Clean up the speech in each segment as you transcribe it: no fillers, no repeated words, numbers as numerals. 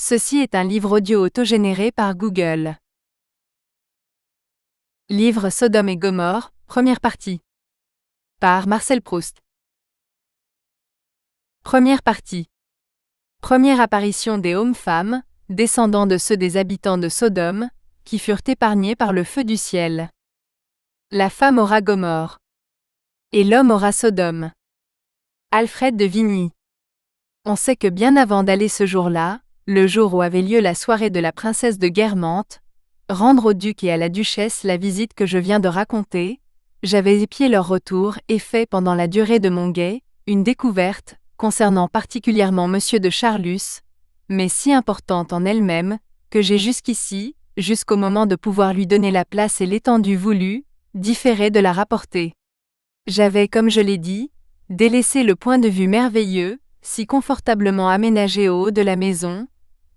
Ceci est un livre audio autogénéré par Google. Livre Sodome et Gomorrhe, première partie. Par Marcel Proust. Première partie. Première apparition des hommes-femmes, descendants de ceux des habitants de Sodome, qui furent épargnés par le feu du ciel. La femme aura Gomorrhe. Et l'homme aura Sodome. Alfred de Vigny. On sait que bien avant d'aller ce jour-là, le jour où avait lieu la soirée de la princesse de Guermantes, rendre au duc et à la duchesse la visite que je viens de raconter, j'avais épié leur retour et fait pendant la durée de mon guet, une découverte, concernant particulièrement monsieur de Charlus, mais si importante en elle-même, que j'ai jusqu'ici, jusqu'au moment de pouvoir lui donner la place et l'étendue voulue, différé de la rapporter. J'avais, comme je l'ai dit, délaissé le point de vue merveilleux, si confortablement aménagé au haut de la maison,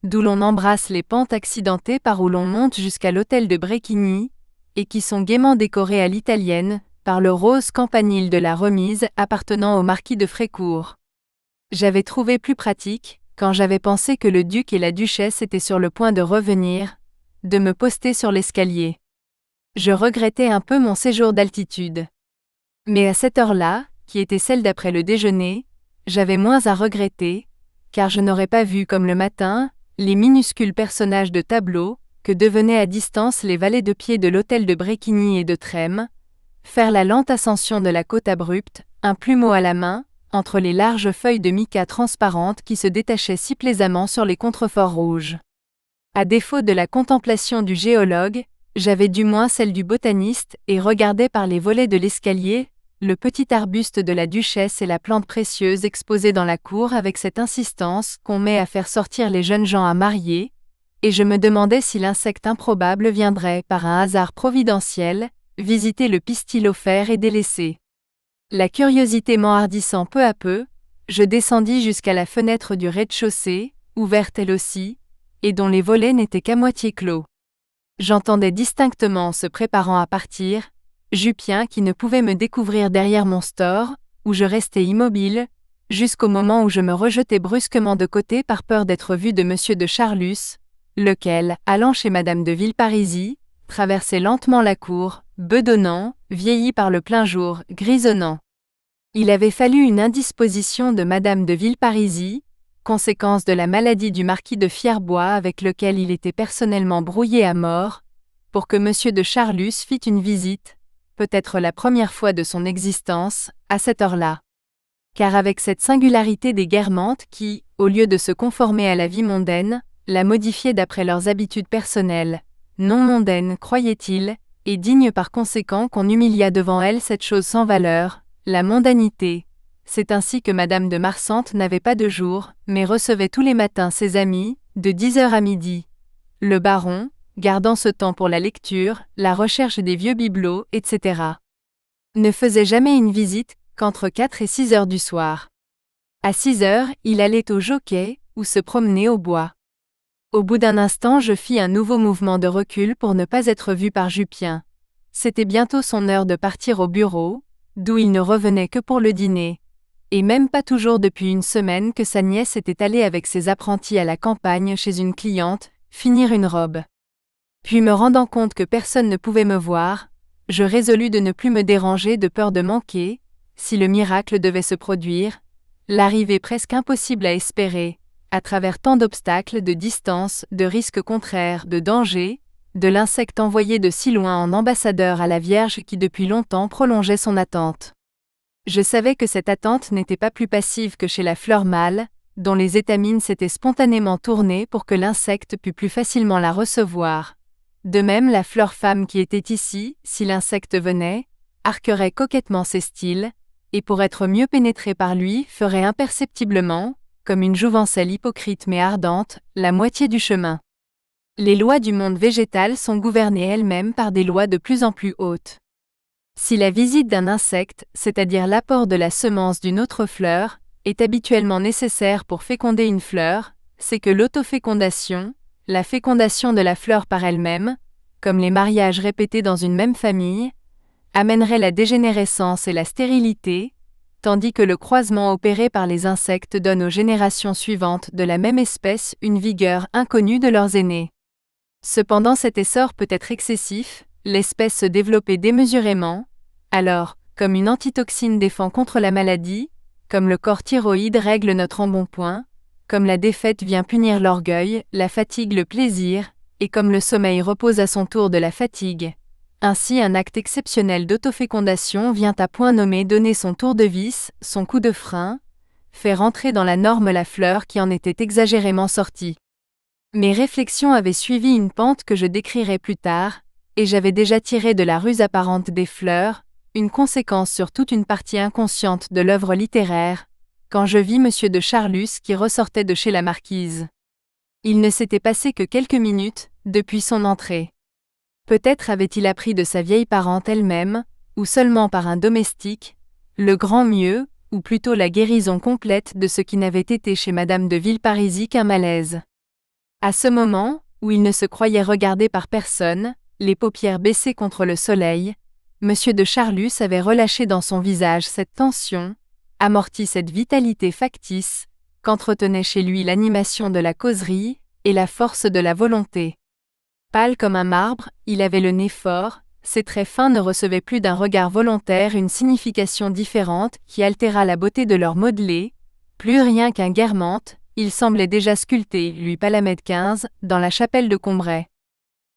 d'où l'on embrasse les pentes accidentées par où l'on monte jusqu'à l'hôtel de Bréquigny, et qui sont gaiement décorées à l'italienne, par le rose campanile de la remise appartenant au marquis de Frécourt. J'avais trouvé plus pratique, quand j'avais pensé que le duc et la duchesse étaient sur le point de revenir, de me poster sur l'escalier. Je regrettais un peu mon séjour d'altitude. Mais à cette heure-là, qui était celle d'après le déjeuner, j'avais moins à regretter, car je n'aurais pas vu comme le matin, les minuscules personnages de tableau, que devenaient à distance les valets de pied de l'hôtel de Bréquigny et de Trême, faire la lente ascension de la côte abrupte, un plumeau à la main, entre les larges feuilles de mica transparentes qui se détachaient si plaisamment sur les contreforts rouges. À défaut de la contemplation du géologue, j'avais du moins celle du botaniste et regardais par les volets de l'escalier, le petit arbuste de la duchesse et la plante précieuse exposée dans la cour avec cette insistance qu'on met à faire sortir les jeunes gens à marier, et je me demandais si l'insecte improbable viendrait, par un hasard providentiel, visiter le pistil offert et délaissé. La curiosité m'enhardissant peu à peu, je descendis jusqu'à la fenêtre du rez-de-chaussée, ouverte elle aussi, et dont les volets n'étaient qu'à moitié clos. J'entendais distinctement se préparant à partir, Jupien qui ne pouvait me découvrir derrière mon store, où je restais immobile, jusqu'au moment où je me rejetai brusquement de côté par peur d'être vu de monsieur de Charlus, lequel, allant chez madame de Villeparisis, traversait lentement la cour, bedonnant, vieilli par le plein jour, grisonnant. Il avait fallu une indisposition de madame de Villeparisis, conséquence de la maladie du marquis de Fierbois avec lequel il était personnellement brouillé à mort, pour que monsieur de Charlus fît une visite, peut-être la première fois de son existence, à cette heure-là. Car avec cette singularité des Guermantes qui, au lieu de se conformer à la vie mondaine, la modifiaient d'après leurs habitudes personnelles, non mondaines croyait-il, et digne par conséquent qu'on humiliât devant elle cette chose sans valeur, la mondanité. C'est ainsi que madame de Marsante n'avait pas de jour, mais recevait tous les matins ses amis, de 10h à midi. Le baron, gardant ce temps pour la lecture, la recherche des vieux bibelots, etc. ne faisait jamais une visite qu'entre 4 et 6 heures du soir. À 6 heures, il allait au jockey, ou se promenait au bois. Au bout d'un instant je fis un nouveau mouvement de recul pour ne pas être vu par Jupien. C'était bientôt son heure de partir au bureau, d'où il ne revenait que pour le dîner. Et même pas toujours depuis une semaine que sa nièce était allée avec ses apprentis à la campagne chez une cliente, finir une robe. Puis me rendant compte que personne ne pouvait me voir, je résolus de ne plus me déranger de peur de manquer, si le miracle devait se produire, l'arrivée presque impossible à espérer, à travers tant d'obstacles, de distances, de risques contraires, de dangers, de l'insecte envoyé de si loin en ambassadeur à la Vierge qui depuis longtemps prolongeait son attente. Je savais que cette attente n'était pas plus passive que chez la fleur mâle, dont les étamines s'étaient spontanément tournées pour que l'insecte pût plus facilement la recevoir. De même la fleur femme qui était ici, si l'insecte venait, arquerait coquettement ses styles, et pour être mieux pénétré par lui ferait imperceptiblement, comme une jouvencelle hypocrite mais ardente, la moitié du chemin. Les lois du monde végétal sont gouvernées elles-mêmes par des lois de plus en plus hautes. Si la visite d'un insecte, c'est-à-dire l'apport de la semence d'une autre fleur, est habituellement nécessaire pour féconder une fleur, c'est que l'autofécondation, la fécondation de la fleur par elle-même, comme les mariages répétés dans une même famille, amènerait la dégénérescence et la stérilité, tandis que le croisement opéré par les insectes donne aux générations suivantes de la même espèce une vigueur inconnue de leurs aînés. Cependant cet essor peut être excessif, l'espèce se développer démesurément, alors, comme une antitoxine défend contre la maladie, comme le corps thyroïde règle notre embonpoint, comme la défaite vient punir l'orgueil, la fatigue le plaisir, et comme le sommeil repose à son tour de la fatigue. Ainsi un acte exceptionnel d'autofécondation vient à point nommé donner son tour de vis, son coup de frein, fait rentrer dans la norme la fleur qui en était exagérément sortie. Mes réflexions avaient suivi une pente que je décrirai plus tard, et j'avais déjà tiré de la ruse apparente des fleurs, une conséquence sur toute une partie inconsciente de l'œuvre littéraire, quand je vis Monsieur de Charlus qui ressortait de chez la marquise. Il ne s'était passé que quelques minutes, depuis son entrée. Peut-être avait-il appris de sa vieille parente elle-même, ou seulement par un domestique, le grand mieux, ou plutôt la guérison complète de ce qui n'avait été chez Madame de Villeparisis qu'un malaise. À ce moment, où il ne se croyait regardé par personne, les paupières baissées contre le soleil, Monsieur de Charlus avait relâché dans son visage cette tension, amorti cette vitalité factice, qu'entretenait chez lui l'animation de la causerie et la force de la volonté. Pâle comme un marbre, il avait le nez fort, ses traits fins ne recevaient plus d'un regard volontaire une signification différente qui altéra la beauté de leur modelé, plus rien qu'un guermantes, il semblait déjà sculpté, lui Palamède 15, dans la chapelle de Combray.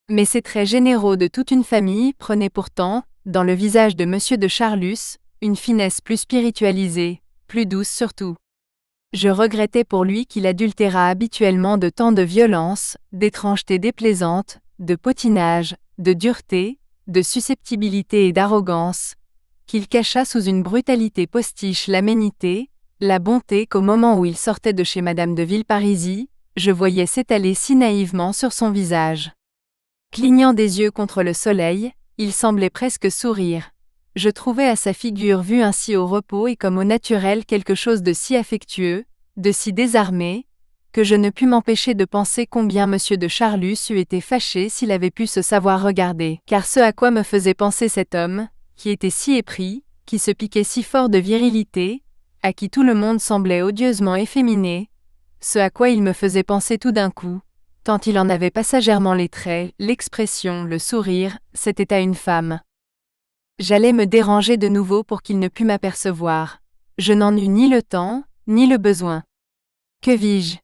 Mais ces traits généraux de toute une famille prenaient pourtant, dans le visage de Monsieur de Charlus, une finesse plus spiritualisée, plus douce surtout. Je regrettais pour lui qu'il adultéra habituellement de tant de violence, d'étrangeté déplaisante, de potinage, de dureté, de susceptibilité et d'arrogance, qu'il cacha sous une brutalité postiche l'aménité, la bonté qu'au moment où il sortait de chez Madame de Villeparisis, je voyais s'étaler si naïvement sur son visage. Clignant des yeux contre le soleil, il semblait presque sourire. Je trouvais à sa figure vue ainsi au repos et comme au naturel quelque chose de si affectueux, de si désarmé, que je ne pus m'empêcher de penser combien Monsieur de Charlus eût été fâché s'il avait pu se savoir regarder. Car ce à quoi me faisait penser cet homme, qui était si épris, qui se piquait si fort de virilité, à qui tout le monde semblait odieusement efféminé, ce à quoi il me faisait penser tout d'un coup, tant il en avait passagèrement les traits, l'expression, le sourire, c'était à une femme. J'allais me déranger de nouveau pour qu'il ne pût m'apercevoir. Je n'en eus ni le temps, ni le besoin. Que vis-je ?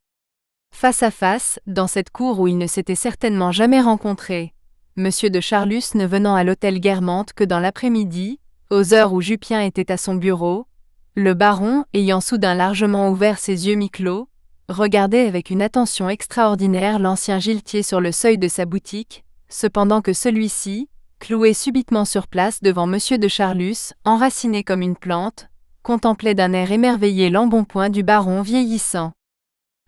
Face à face, dans cette cour où ils ne s'étaient certainement jamais rencontrés, Monsieur de Charlus ne venant à l'hôtel Guermantes que dans l'après-midi, aux heures où Jupien était à son bureau, le baron, ayant soudain largement ouvert ses yeux mi-clos, regardait avec une attention extraordinaire l'ancien giletier sur le seuil de sa boutique, cependant que celui-ci, cloué subitement sur place devant Monsieur de Charlus, enraciné comme une plante, contemplait d'un air émerveillé l'embonpoint du baron vieillissant.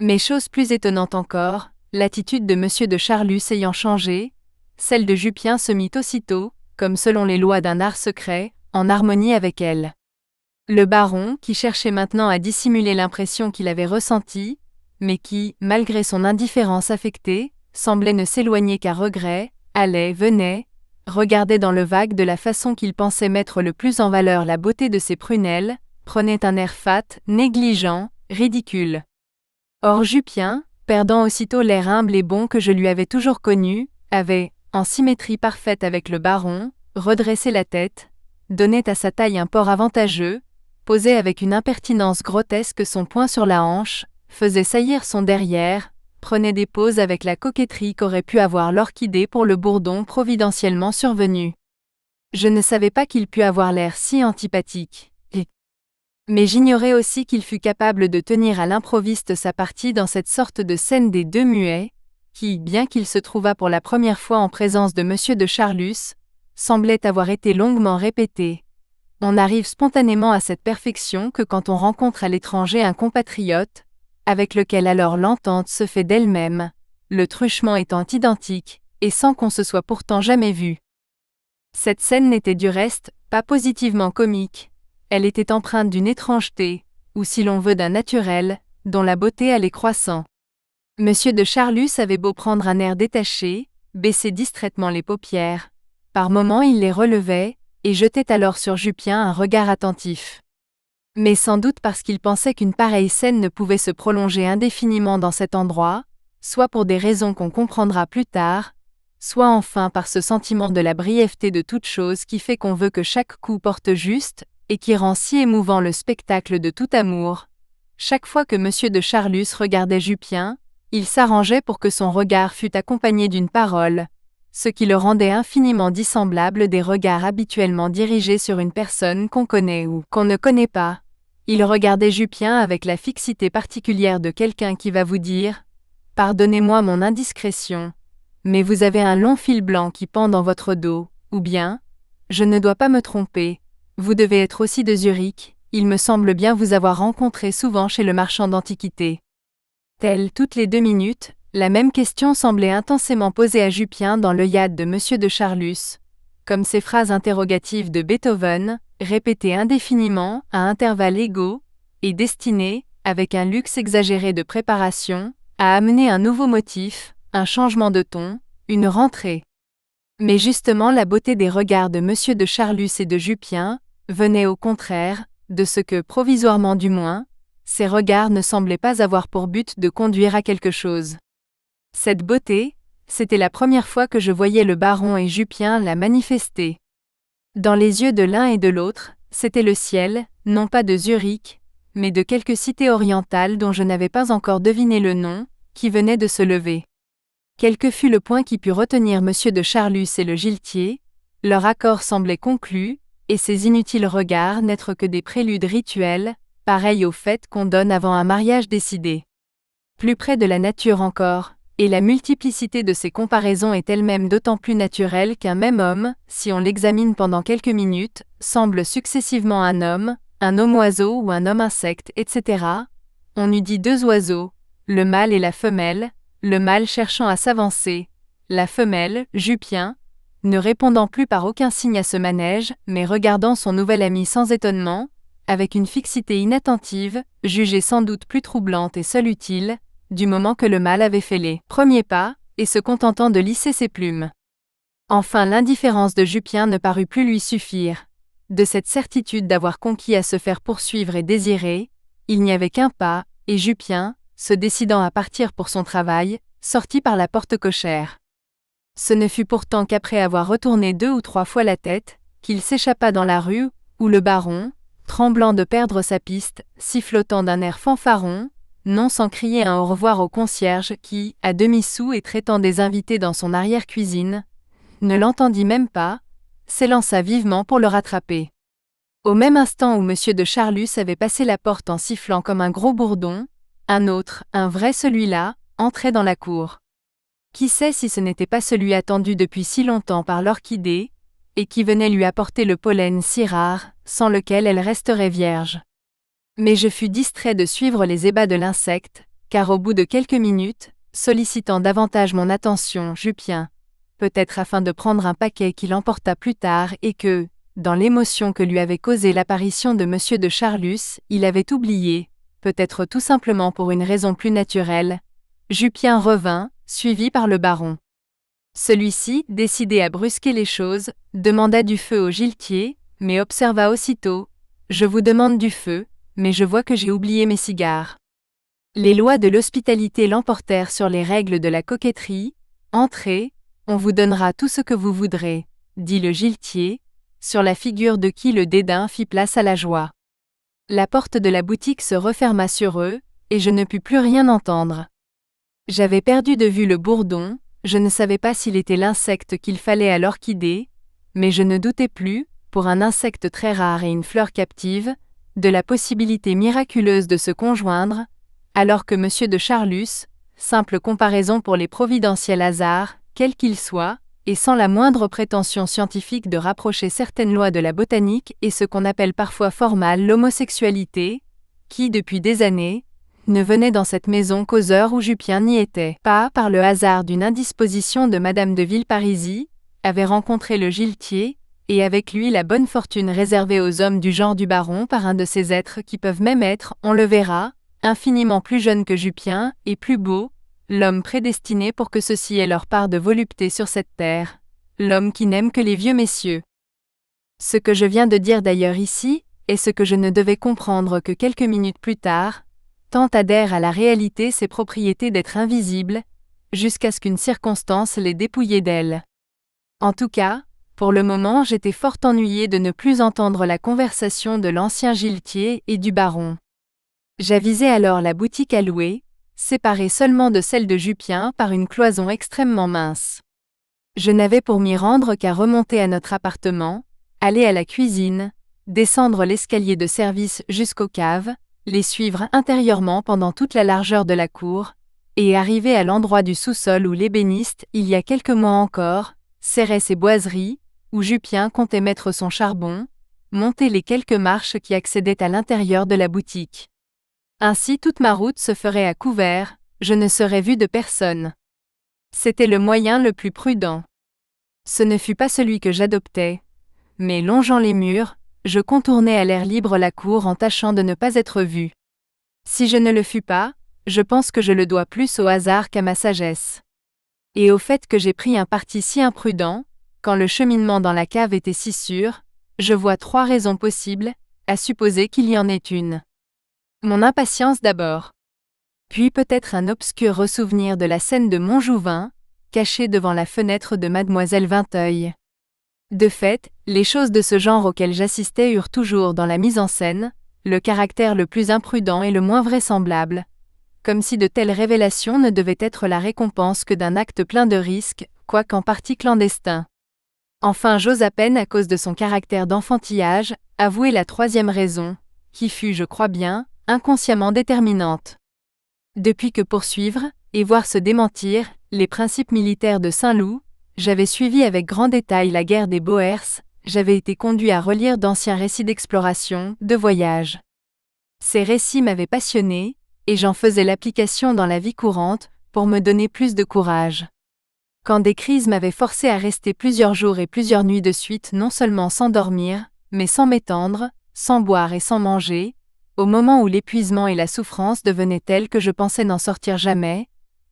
Mais chose plus étonnante encore, l'attitude de Monsieur de Charlus ayant changé, celle de Jupien se mit aussitôt, comme selon les lois d'un art secret, en harmonie avec elle. Le baron, qui cherchait maintenant à dissimuler l'impression qu'il avait ressentie, mais qui, malgré son indifférence affectée, semblait ne s'éloigner qu'à regret, allait, venait, regardait dans le vague de la façon qu'il pensait mettre le plus en valeur la beauté de ses prunelles, prenait un air fat, négligent, ridicule. Or Jupien, perdant aussitôt l'air humble et bon que je lui avais toujours connu, avait, en symétrie parfaite avec le baron, redressé la tête, donnait à sa taille un port avantageux, posait avec une impertinence grotesque son poing sur la hanche, faisait saillir son derrière, prenait des poses avec la coquetterie qu'aurait pu avoir l'orchidée pour le bourdon providentiellement survenu. Je ne savais pas qu'il pût avoir l'air si antipathique. Mais j'ignorais aussi qu'il fût capable de tenir à l'improviste sa partie dans cette sorte de scène des deux muets, qui, bien qu'il se trouvât pour la première fois en présence de Monsieur de Charlus, semblait avoir été longuement répétée. On arrive spontanément à cette perfection que quand on rencontre à l'étranger un compatriote, avec lequel alors l'entente se fait d'elle-même, le truchement étant identique, et sans qu'on se soit pourtant jamais vu. Cette scène n'était du reste pas positivement comique, elle était empreinte d'une étrangeté, ou si l'on veut d'un naturel, dont la beauté allait croissant. Monsieur de Charlus avait beau prendre un air détaché, baisser distraitement les paupières, par moments il les relevait, et jetait alors sur Jupien un regard attentif. Mais sans doute parce qu'il pensait qu'une pareille scène ne pouvait se prolonger indéfiniment dans cet endroit, soit pour des raisons qu'on comprendra plus tard, soit enfin par ce sentiment de la brièveté de toute chose qui fait qu'on veut que chaque coup porte juste, et qui rend si émouvant le spectacle de tout amour. Chaque fois que M. de Charlus regardait Jupien, il s'arrangeait pour que son regard fût accompagné d'une parole, ce qui le rendait infiniment dissemblable des regards habituellement dirigés sur une personne qu'on connaît ou qu'on ne connaît pas. Il regardait Jupien avec la fixité particulière de quelqu'un qui va vous dire « Pardonnez-moi mon indiscrétion, mais vous avez un long fil blanc qui pend dans votre dos, ou bien, je ne dois pas me tromper, vous devez être aussi de Zurich, il me semble bien vous avoir rencontré souvent chez le marchand d'antiquités. » Telle toutes les 2 minutes, la même question semblait intensément posée à Jupien dans l'œillade de M. de Charlus, comme ces phrases interrogatives de Beethoven, répétées indéfiniment, à intervalles égaux, et destinées, avec un luxe exagéré de préparation, à amener un nouveau motif, un changement de ton, une rentrée. Mais justement la beauté des regards de M. de Charlus et de Jupien venait au contraire, de ce que, provisoirement du moins, ces regards ne semblaient pas avoir pour but de conduire à quelque chose. Cette beauté, c'était la première fois que je voyais le baron et Jupien la manifester. Dans les yeux de l'un et de l'autre, c'était le ciel, non pas de Zurich, mais de quelque cité orientale dont je n'avais pas encore deviné le nom, qui venait de se lever. Quel que fût le point qui put retenir M. de Charlus et le Giletier, leur accord semblait conclu, et ces inutiles regards n'être que des préludes rituels, pareils aux fêtes qu'on donne avant un mariage décidé. Plus près de la nature encore, et la multiplicité de ces comparaisons est elle-même d'autant plus naturelle qu'un même homme, si on l'examine pendant quelques minutes, semble successivement un homme oiseau ou un homme insecte, etc. On eût dit 2 oiseaux, le mâle et la femelle, le mâle cherchant à s'avancer, la femelle, Jupien, ne répondant plus par aucun signe à ce manège, mais regardant son nouvel ami sans étonnement, avec une fixité inattentive, jugée sans doute plus troublante et seule utile, du moment que le mâle avait fait les premiers pas, et se contentant de lisser ses plumes. Enfin l'indifférence de Jupien ne parut plus lui suffire. De cette certitude d'avoir conquis à se faire poursuivre et désirer, il n'y avait qu'un pas, et Jupien, se décidant à partir pour son travail, sortit par la porte cochère. Ce ne fut pourtant qu'après avoir retourné 2 ou 3 fois la tête, qu'il s'échappa dans la rue, où le baron, tremblant de perdre sa piste, sifflotant d'un air fanfaron, non sans crier un au revoir au concierge qui, à demi-sou et traitant des invités dans son arrière-cuisine, ne l'entendit même pas, s'élança vivement pour le rattraper. Au même instant où M. de Charlus avait passé la porte en sifflant comme un gros bourdon, un autre, un vrai celui-là, entrait dans la cour. Qui sait si ce n'était pas celui attendu depuis si longtemps par l'orchidée, et qui venait lui apporter le pollen si rare, sans lequel elle resterait vierge. Mais je fus distrait de suivre les ébats de l'insecte, car au bout de quelques minutes, sollicitant davantage mon attention, Jupien, peut-être afin de prendre un paquet qu'il emporta plus tard et que, dans l'émotion que lui avait causée l'apparition de M. de Charlus, il avait oublié, peut-être tout simplement pour une raison plus naturelle, Jupien revint, suivi par le baron. Celui-ci, décidé à brusquer les choses, demanda du feu au Giletier, mais observa aussitôt « Je vous demande du feu, mais je vois que j'ai oublié mes cigares. » Les lois de l'hospitalité l'emportèrent sur les règles de la coquetterie. « Entrez, on vous donnera tout ce que vous voudrez, » dit le Giletier, sur la figure de qui le dédain fit place à la joie. La porte de la boutique se referma sur eux, et je ne pus plus rien entendre. J'avais perdu de vue le bourdon, je ne savais pas s'il était l'insecte qu'il fallait à l'orchidée, mais je ne doutais plus, pour un insecte très rare et une fleur captive, de la possibilité miraculeuse de se conjoindre, alors que M. de Charlus, simple comparaison pour les providentiels hasards, quels qu'ils soient, et sans la moindre prétention scientifique de rapprocher certaines lois de la botanique et ce qu'on appelle parfois fort mal l'homosexualité, qui, depuis des années, ne venait dans cette maison qu'aux heures où Jupien n'y était pas, par le hasard d'une indisposition de Madame de Villeparisis, avait rencontré le Giletier, et avec lui la bonne fortune réservée aux hommes du genre du baron par un de ces êtres qui peuvent même être, on le verra, infiniment plus jeunes que Jupien, et plus beaux, l'homme prédestiné pour que ceux-ci aient leur part de volupté sur cette terre, l'homme qui n'aime que les vieux messieurs. Ce que je viens de dire d'ailleurs ici, et ce que je ne devais comprendre que quelques minutes plus tard, tant adhèrent à la réalité ses propriétés d'être invisibles, jusqu'à ce qu'une circonstance les dépouillait d'elles. En tout cas, pour le moment j'étais fort ennuyé de ne plus entendre la conversation de l'ancien giletier et du baron. J'avisai alors la boutique à louer, séparée seulement de celle de Jupien par une cloison extrêmement mince. Je n'avais pour m'y rendre qu'à remonter à notre appartement, aller à la cuisine, descendre l'escalier de service jusqu'aux caves, les suivre intérieurement pendant toute la largeur de la cour, et arriver à l'endroit du sous-sol où l'ébéniste, il y a quelques mois encore, serrait ses boiseries, où Jupien comptait mettre son charbon, monter les quelques marches qui accédaient à l'intérieur de la boutique. Ainsi toute ma route se ferait à couvert, je ne serais vu de personne. C'était le moyen le plus prudent. Ce ne fut pas celui que j'adoptai, mais longeant les murs, je contournai à l'air libre la cour en tâchant de ne pas être vu. Si je ne le fus pas, je pense que je le dois plus au hasard qu'à ma sagesse. Et au fait que j'ai pris un parti si imprudent, quand le cheminement dans la cave était si sûr, je vois 3 raisons possibles, à supposer qu'il y en ait une. Mon impatience d'abord. Puis peut-être un obscur ressouvenir de la scène de Montjouvin, cachée devant la fenêtre de mademoiselle Vinteuil. De fait, les choses de ce genre auxquelles j'assistais eurent toujours dans la mise en scène, le caractère le plus imprudent et le moins vraisemblable, comme si de telles révélations ne devaient être la récompense que d'un acte plein de risques, quoiqu'en partie clandestin. Enfin j'ose à peine à cause de son caractère d'enfantillage, avouer la 3e raison, qui fut, je crois bien, inconsciemment déterminante. Depuis que poursuivre, et voir se démentir, les principes militaires de Saint-Loup, j'avais suivi avec grand détail la guerre des Boers, j'avais été conduit à relire d'anciens récits d'exploration, de voyage. Ces récits m'avaient passionné, et j'en faisais l'application dans la vie courante, pour me donner plus de courage. Quand des crises m'avaient forcé à rester plusieurs jours et plusieurs nuits de suite non seulement sans dormir, mais sans m'étendre, sans boire et sans manger, au moment où l'épuisement et la souffrance devenaient tels que je pensais n'en sortir jamais,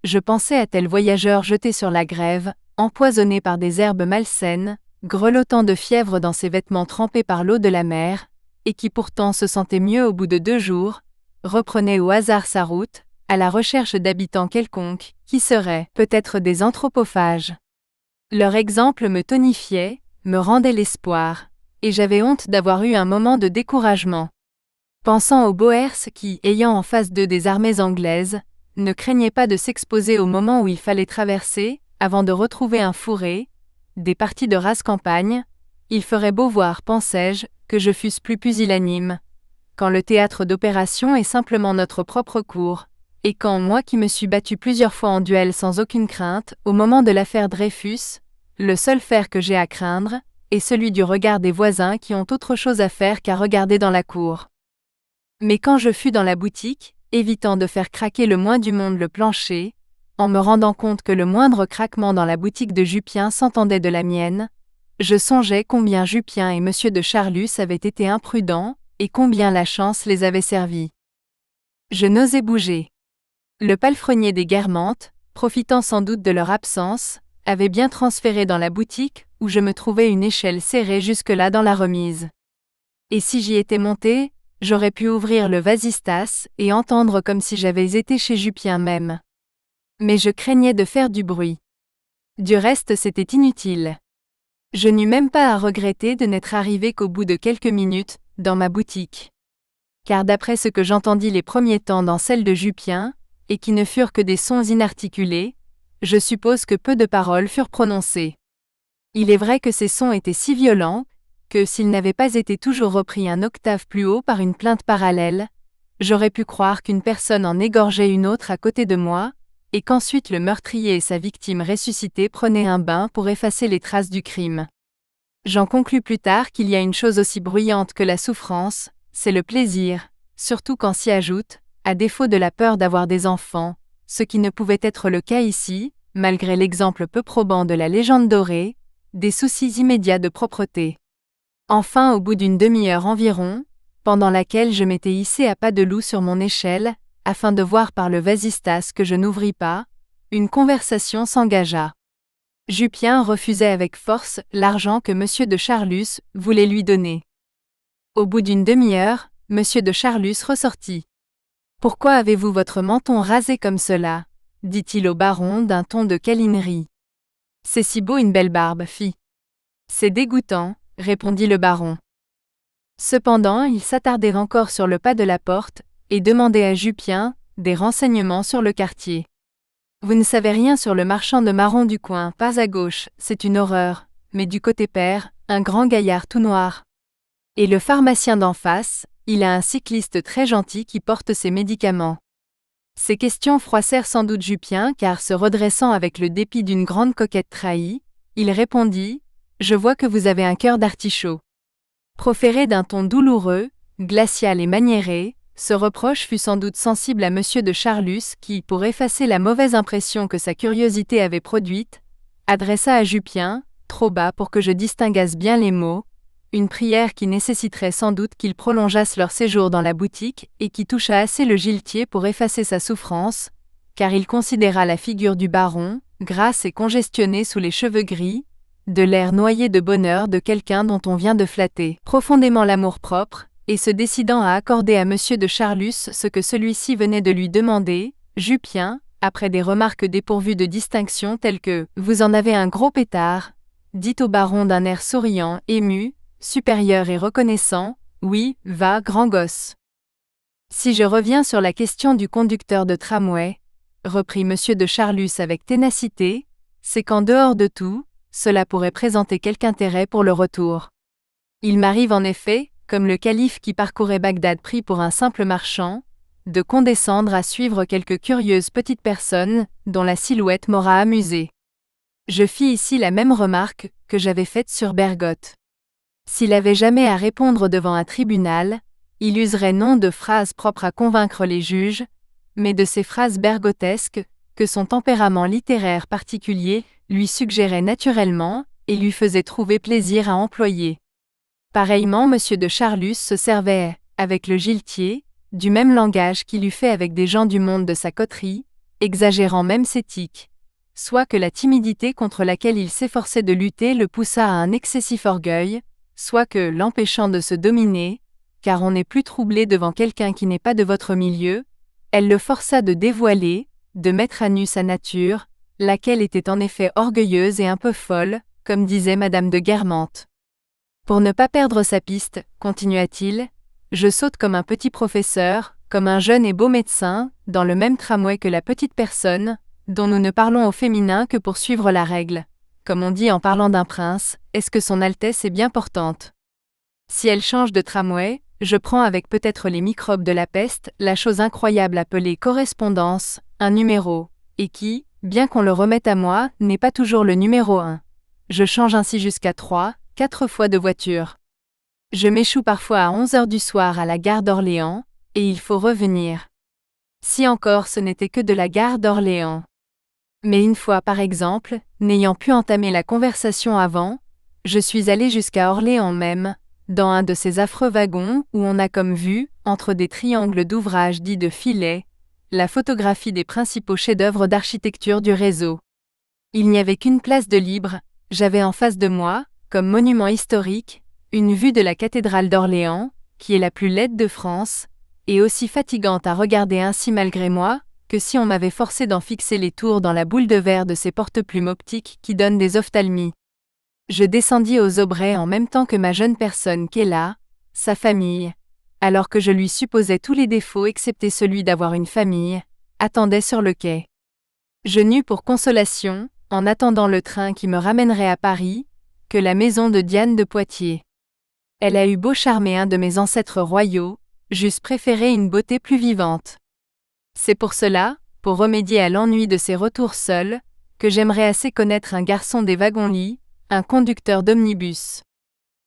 je pensais à tel voyageur jeté sur la grève, empoisonné par des herbes malsaines, grelottant de fièvre dans ses vêtements trempés par l'eau de la mer, et qui pourtant se sentait mieux au bout de 2 jours, reprenait au hasard sa route, à la recherche d'habitants quelconques, qui seraient peut-être des anthropophages. Leur exemple me tonifiait, me rendait l'espoir, et j'avais honte d'avoir eu un moment de découragement. Pensant aux Boers qui, ayant en face d'eux des armées anglaises, ne craignaient pas de s'exposer au moment où il fallait traverser, avant de retrouver un fourré, des parties de rase campagne, il ferait beau voir, pensais-je, que je fusse plus pusillanime, quand le théâtre d'opération est simplement notre propre cour, et quand moi qui me suis battu plusieurs fois en duel sans aucune crainte, au moment de l'affaire Dreyfus, le seul fer que j'ai à craindre, est celui du regard des voisins qui ont autre chose à faire qu'à regarder dans la cour. Mais quand je fus dans la boutique, évitant de faire craquer le moins du monde le plancher, en me rendant compte que le moindre craquement dans la boutique de Jupien s'entendait de la mienne, je songeais combien Jupien et Monsieur de Charlus avaient été imprudents, et combien la chance les avait servis. Je n'osais bouger. Le palefrenier des Guermantes, profitant sans doute de leur absence, avait bien transféré dans la boutique, où je me trouvais une échelle serrée jusque-là dans la remise. Et si j'y étais monté, j'aurais pu ouvrir le vasistas et entendre comme si j'avais été chez Jupien même. Mais je craignais de faire du bruit. Du reste c'était inutile. Je n'eus même pas à regretter de n'être arrivé qu'au bout de quelques minutes, dans ma boutique. Car d'après ce que j'entendis les premiers temps dans celle de Jupien, et qui ne furent que des sons inarticulés, je suppose que peu de paroles furent prononcées. Il est vrai que ces sons étaient si violents, que s'ils n'avaient pas été toujours repris un octave plus haut par une plainte parallèle, j'aurais pu croire qu'une personne en égorgeait une autre à côté de moi, et qu'ensuite le meurtrier et sa victime ressuscitée prenaient un bain pour effacer les traces du crime. J'en conclus plus tard qu'il y a une chose aussi bruyante que la souffrance, c'est le plaisir, surtout quand s'y ajoute, à défaut de la peur d'avoir des enfants, ce qui ne pouvait être le cas ici, malgré l'exemple peu probant de la légende dorée, des soucis immédiats de propreté. Enfin au bout d'une demi-heure environ, pendant laquelle je m'étais hissé à pas de loup sur mon échelle, afin de voir par le vasistas que je n'ouvris pas, une conversation s'engagea. Jupien refusait avec force l'argent que Monsieur de Charlus voulait lui donner. Au bout d'une demi-heure, Monsieur de Charlus ressortit. « Pourquoi avez-vous votre menton rasé comme cela » dit-il au baron d'un ton de câlinerie. « C'est si beau une belle barbe, fi. »« C'est dégoûtant, » répondit le baron. Cependant, il s'attardait encore sur le pas de la porte, et demandait à Jupien des renseignements sur le quartier. « Vous ne savez rien sur le marchand de marrons du coin, pas à gauche, c'est une horreur, mais du côté père, un grand gaillard tout noir. Et le pharmacien d'en face, il a un cycliste très gentil qui porte ses médicaments. » Ces questions froissèrent sans doute Jupien car se redressant avec le dépit d'une grande coquette trahie, il répondit « Je vois que vous avez un cœur d'artichaut. » Proféré d'un ton douloureux, glacial et maniéré, ce reproche fut sans doute sensible à Monsieur de Charlus qui, pour effacer la mauvaise impression que sa curiosité avait produite, adressa à Jupien, trop bas pour que je distinguasse bien les mots, une prière qui nécessiterait sans doute qu'ils prolongeassent leur séjour dans la boutique et qui toucha assez le giletier pour effacer sa souffrance, car il considéra la figure du baron, grasse et congestionnée sous les cheveux gris, de l'air noyé de bonheur de quelqu'un dont on vient de flatter profondément l'amour-propre, et se décidant à accorder à Monsieur de Charlus ce que celui-ci venait de lui demander, Jupien, après des remarques dépourvues de distinction telles que « Vous en avez un gros pétard », dit au baron d'un air souriant, ému, supérieur et reconnaissant, « Oui, va, grand gosse. » Si je reviens sur la question du conducteur de tramway, reprit Monsieur de Charlus avec ténacité, c'est qu'en dehors de tout, cela pourrait présenter quelque intérêt pour le retour. Il m'arrive en effet, comme le calife qui parcourait Bagdad pris pour un simple marchand, de condescendre à suivre quelques curieuses petites personnes dont la silhouette m'aura amusé. Je fis ici la même remarque que j'avais faite sur Bergotte. S'il avait jamais à répondre devant un tribunal, il userait non de phrases propres à convaincre les juges, mais de ces phrases bergotesques que son tempérament littéraire particulier lui suggérait naturellement et lui faisait trouver plaisir à employer. Pareillement, Monsieur de Charlus se servait, avec le giletier, du même langage qu'il eût fait avec des gens du monde de sa coterie, exagérant même ses tics, soit que la timidité contre laquelle il s'efforçait de lutter le poussa à un excessif orgueil, soit que, l'empêchant de se dominer, car on n'est plus troublé devant quelqu'un qui n'est pas de votre milieu, elle le força de dévoiler, de mettre à nu sa nature, laquelle était en effet orgueilleuse et un peu folle, comme disait Madame de Guermantes. Pour ne pas perdre sa piste, continua-t-il, je saute comme un petit professeur, comme un jeune et beau médecin, dans le même tramway que la petite personne, dont nous ne parlons au féminin que pour suivre la règle. Comme on dit en parlant d'un prince, est-ce que son Altesse est bien portante? Si elle change de tramway, je prends avec peut-être les microbes de la peste, la chose incroyable appelée correspondance, un numéro, et qui, bien qu'on le remette à moi, n'est pas toujours le numéro 1. Je change ainsi jusqu'à 3, 4 fois de voiture. Je m'échoue parfois à 11 heures du soir à la gare d'Orléans, et il faut revenir. Si encore ce n'était que de la gare d'Orléans. Mais une fois par exemple, n'ayant pu entamer la conversation avant, je suis allé jusqu'à Orléans même, dans un de ces affreux wagons où on a comme vue, entre des triangles d'ouvrages dits de filets, la photographie des principaux chefs-d'œuvre d'architecture du réseau. Il n'y avait qu'une place de libre, j'avais en face de moi, comme monument historique, une vue de la cathédrale d'Orléans, qui est la plus laide de France, et aussi fatigante à regarder ainsi malgré moi, que si on m'avait forcé d'en fixer les tours dans la boule de verre de ces porte-plumes optiques qui donnent des ophtalmies. Je descendis aux Aubrais en même temps que ma jeune personne qu'est là, sa famille, alors que je lui supposais tous les défauts excepté celui d'avoir une famille, attendait sur le quai. Je n'eus pour consolation, en attendant le train qui me ramènerait à Paris, que la maison de Diane de Poitiers. Elle a eu beau charmer un de mes ancêtres royaux, j'eusse préféré une beauté plus vivante. C'est pour cela, pour remédier à l'ennui de ces retours seuls, que j'aimerais assez connaître un garçon des wagons-lits, un conducteur d'omnibus.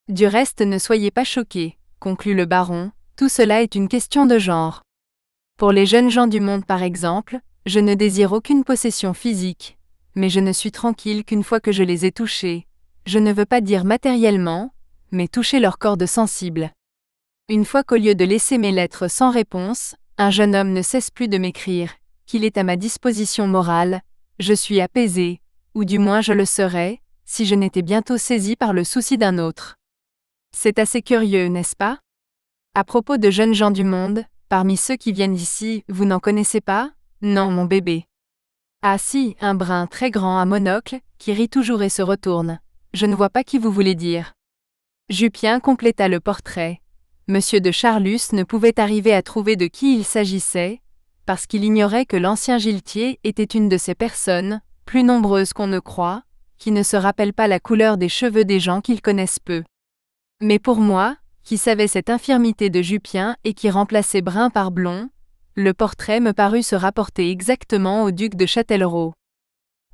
Du reste ne soyez pas choqués, conclut le baron, tout cela est une question de genre. Pour les jeunes gens du monde par exemple, je ne désire aucune possession physique, mais je ne suis tranquille qu'une fois que je les ai touchés, je ne veux pas dire matériellement, mais toucher leur corde sensible. Une fois qu'au lieu de laisser mes lettres sans réponse, un jeune homme ne cesse plus de m'écrire, qu'il est à ma disposition morale, je suis apaisé, ou du moins je le serais, si je n'étais bientôt saisi par le souci d'un autre. C'est assez curieux, n'est-ce pas? À propos de jeunes gens du monde, parmi ceux qui viennent ici, vous n'en connaissez pas? Non, mon bébé. Ah si, un brun très grand à monocle, qui rit toujours et se retourne. Je ne vois pas qui vous voulez dire. Jupien compléta le portrait. Monsieur de Charlus ne pouvait arriver à trouver de qui il s'agissait, parce qu'il ignorait que l'ancien giletier était une de ces personnes, plus nombreuses qu'on ne croit, qui ne se rappellent pas la couleur des cheveux des gens qu'ils connaissent peu. Mais pour moi, qui savais cette infirmité de Jupien et qui remplaçait brun par blond, le portrait me parut se rapporter exactement au duc de Châtellerault.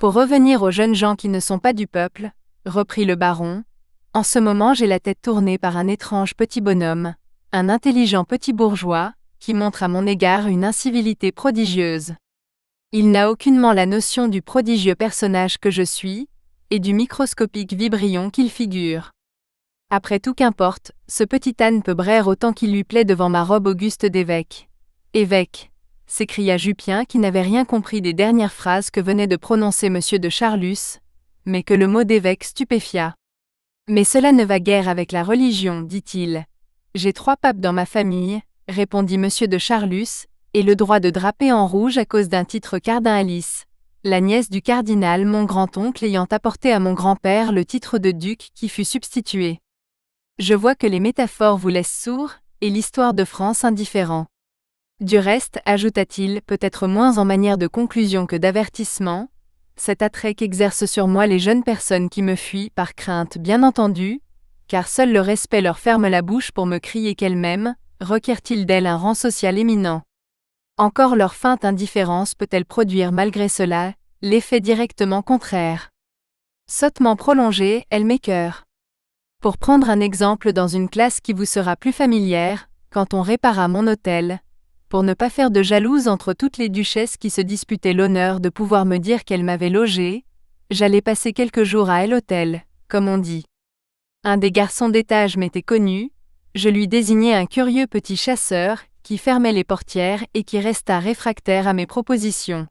Pour revenir aux jeunes gens qui ne sont pas du peuple, reprit le baron, en ce moment j'ai la tête tournée par un étrange petit bonhomme, un intelligent petit bourgeois, qui montre à mon égard une incivilité prodigieuse. Il n'a aucunement la notion du prodigieux personnage que je suis, et du microscopique vibrion qu'il figure. Après tout qu'importe, ce petit âne peut braire autant qu'il lui plaît devant ma robe auguste d'évêque. Évêque, s'écria Jupien qui n'avait rien compris des dernières phrases que venait de prononcer monsieur de Charlus, mais que le mot d'évêque stupéfia. Mais cela ne va guère avec la religion, dit-il. J'ai 3 papes dans ma famille, répondit monsieur de Charlus, et le droit de draper en rouge à cause d'un titre cardinalice. La nièce du cardinal mon grand-oncle ayant apporté à mon grand-père le titre de duc qui fut substitué. Je vois que les métaphores vous laissent sourds, et l'histoire de France indifférent. Du reste, ajouta-t-il, peut-être moins en manière de conclusion que d'avertissement, cet attrait qu'exercent sur moi les jeunes personnes qui me fuient par crainte bien entendu, car seul le respect leur ferme la bouche pour me crier qu'elles m'aiment, requiert-il d'elles un rang social éminent. Encore leur feinte indifférence peut-elle produire malgré cela, l'effet directement contraire. Sottement prolongée, elle m'écœure. Pour prendre un exemple dans une classe qui vous sera plus familière, quand on répara mon hôtel, pour ne pas faire de jalouse entre toutes les duchesses qui se disputaient l'honneur de pouvoir me dire qu'elles m'avaient logé, j'allais passer quelques jours à l'hôtel, comme on dit. Un des garçons d'étage m'était connu, je lui désignai un curieux petit chasseur, qui fermait les portières et qui resta réfractaire à mes propositions.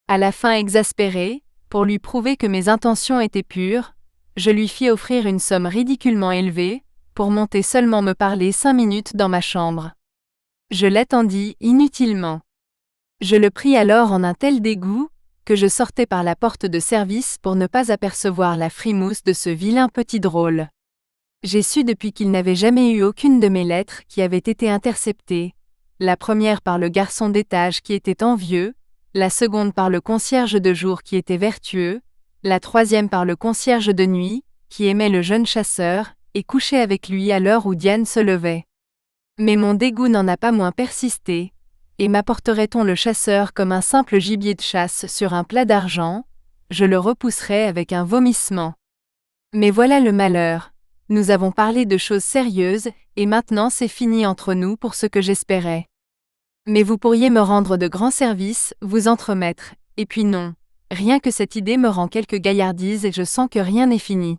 À la fin exaspéré, pour lui prouver que mes intentions étaient pures, je lui fis offrir une somme ridiculement élevée, pour monter seulement me parler 5 minutes dans ma chambre. Je l'attendis inutilement. Je le pris alors en un tel dégoût, que je sortais par la porte de service pour ne pas apercevoir la frimousse de ce vilain petit drôle. J'ai su depuis qu'il n'avait jamais eu aucune de mes lettres qui avait été interceptée, la première par le garçon d'étage qui était envieux, la seconde par le concierge de jour qui était vertueux, la troisième par le concierge de nuit, qui aimait le jeune chasseur, et couchait avec lui à l'heure où Diane se levait. Mais mon dégoût n'en a pas moins persisté, et m'apporterait-on le chasseur comme un simple gibier de chasse sur un plat d'argent, je le repousserais avec un vomissement. Mais voilà le malheur, nous avons parlé de choses sérieuses, et maintenant c'est fini entre nous pour ce que j'espérais. Mais vous pourriez me rendre de grands services, vous entremettre, et puis non. Rien que cette idée me rend quelque gaillardise et je sens que rien n'est fini.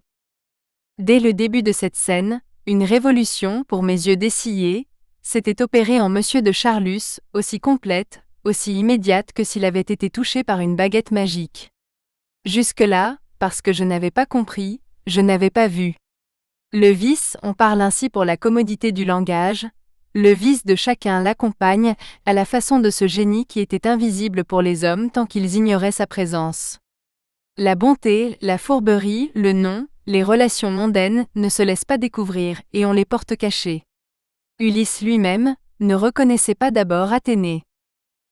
Dès le début de cette scène, une révolution, pour mes yeux dessillés, s'était opérée en monsieur de Charlus, aussi complète, aussi immédiate que s'il avait été touché par une baguette magique. Jusque-là, parce que je n'avais pas compris, je n'avais pas vu. Le vice, on parle ainsi pour la commodité du langage, le vice de chacun l'accompagne, à la façon de ce génie qui était invisible pour les hommes tant qu'ils ignoraient sa présence. La bonté, la fourberie, le nom, les relations mondaines ne se laissent pas découvrir et on les porte cachées. Ulysse lui-même ne reconnaissait pas d'abord Athénée.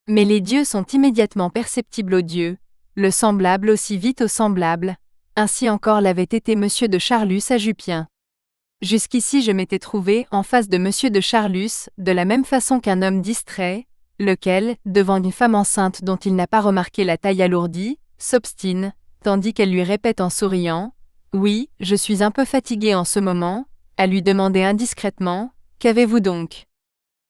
Mais les dieux sont immédiatement perceptibles aux dieux, le semblable aussi vite au semblable, ainsi encore l'avait été monsieur de Charlus à Jupien. Jusqu'ici je m'étais trouvé en face de monsieur de Charlus, de la même façon qu'un homme distrait, lequel, devant une femme enceinte dont il n'a pas remarqué la taille alourdie, s'obstine, tandis qu'elle lui répète en souriant « Oui, je suis un peu fatigué en ce moment », à lui demander indiscrètement « Qu'avez-vous donc ?»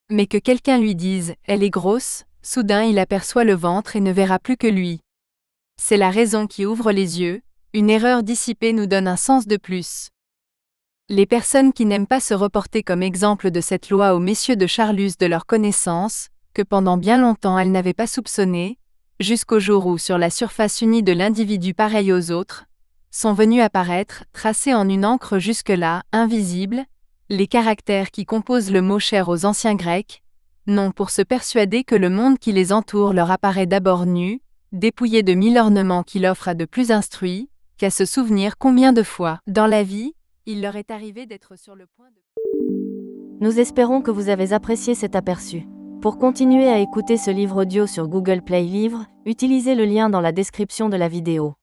Mais que quelqu'un lui dise « Elle est grosse », soudain il aperçoit le ventre et ne verra plus que lui. C'est la raison qui ouvre les yeux, une erreur dissipée nous donne un sens de plus. Les personnes qui n'aiment pas se reporter comme exemple de cette loi aux messieurs de Charlus de leur connaissance, que pendant bien longtemps elles n'avaient pas soupçonné, jusqu'au jour où sur la surface unie de l'individu pareil aux autres, sont venues apparaître, tracées en une encre jusque-là invisible, Les caractères qui composent le mot cher aux anciens Grecs, non pour se persuader que le monde qui les entoure leur apparaît d'abord nu, dépouillé de 1000 ornements qu'il offre à de plus instruits, qu'à se souvenir combien de fois, dans la vie, il leur est arrivé d'être sur le point de... Nous espérons que vous avez apprécié cet aperçu. Pour continuer à écouter ce livre audio sur Google Play Livres, utilisez le lien dans la description de la vidéo.